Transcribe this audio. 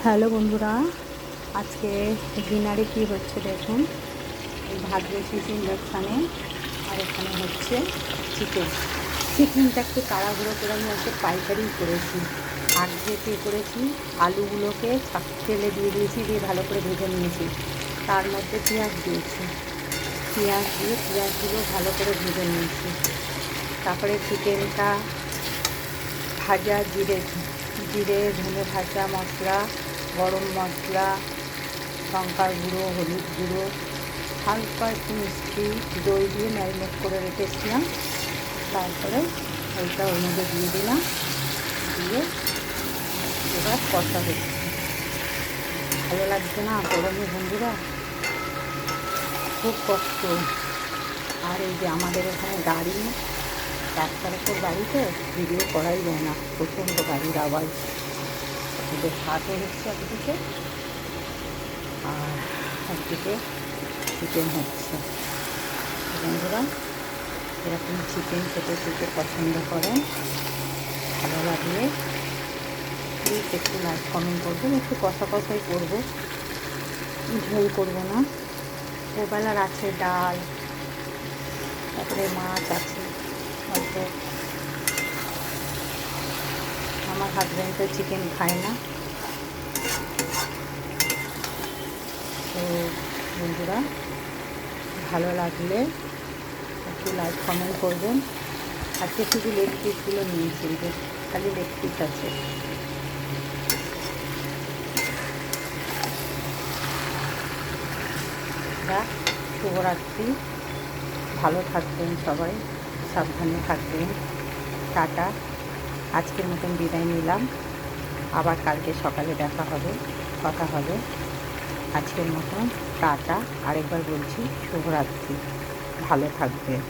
Hello বন্ধুরা, আজকে ডিনারে কী হচ্ছে দেখুন। এই ভাত বসিয়েছি ইন্ডাকশানে, আর এখানে হচ্ছে চিকেনটা একটু তাড়াহুড়ো করে আমি হচ্ছে পাইকারি করেছি। আগে কী করেছি, আলুগুলোকে তেলে দিয়ে দিয়েছি, দিয়ে ভালো করে ভেজে নিয়েছি। তার মধ্যে পেঁয়াজ দিয়েছি, পেঁয়াজ দিয়ে পেঁয়াজগুলো ভালো করে ভেজে নিয়েছি। তারপরে চিকেনটা ভাজা জিরে ধনে ভাজা মশলা, গরম মশলা, লঙ্কার গুঁড়ো, হলুদ গুঁড়ো, হালকা একটু মিষ্টি, দই দিয়ে ম্যারিনেট করে রেখেছিলাম। তারপরে ওইটা ওর মধ্যে দিয়ে দিলাম, দিয়ে এবার কষা হচ্ছে। ভালো লাগছে না গরমে বন্ধুরা, খুব কষ্ট। আর এই যে আমাদের এখানে গাড়ি, রাস্তার উপর বাড়িতে ভিডিও করাই যায় না, প্রচণ্ড গাড়ির আওয়াজ। ওদের ভাতও হচ্ছে একদিকে, আর একদিকে চিকেন হচ্ছে। বন্ধুরা, এরকম চিকেন খেতে পছন্দ করেন, ভালো লাগলে প্লিজ একটু লাইক কমেন্ট করবেন। একটু কষাই করবো, ঝোল করবো না। ওবেলার আছে ডাল, তারপরে মাছ আছে হয়তো। আমার হাজব্যান্ড তো চিকেন খায় না। তো বন্ধুরা, ভালো লাগলে একটু লাইক কমেন্ট করবেন। আজকে শুধু লেগ পিসগুলো নিয়েছি, যে খালি লেগ পিস আছে। শুভরাত্রি, ভালো থাকবেন সবাই, সাবধানে থাকবেন। টাটা, আজকের মতন বিদায় নিলাম। আবার কালকে সকালে দেখা হবে, কথা হবে। আজকের মতন টাটা। আরেকবার বলছি শুভরাত্রি, ভালো থাকবেন।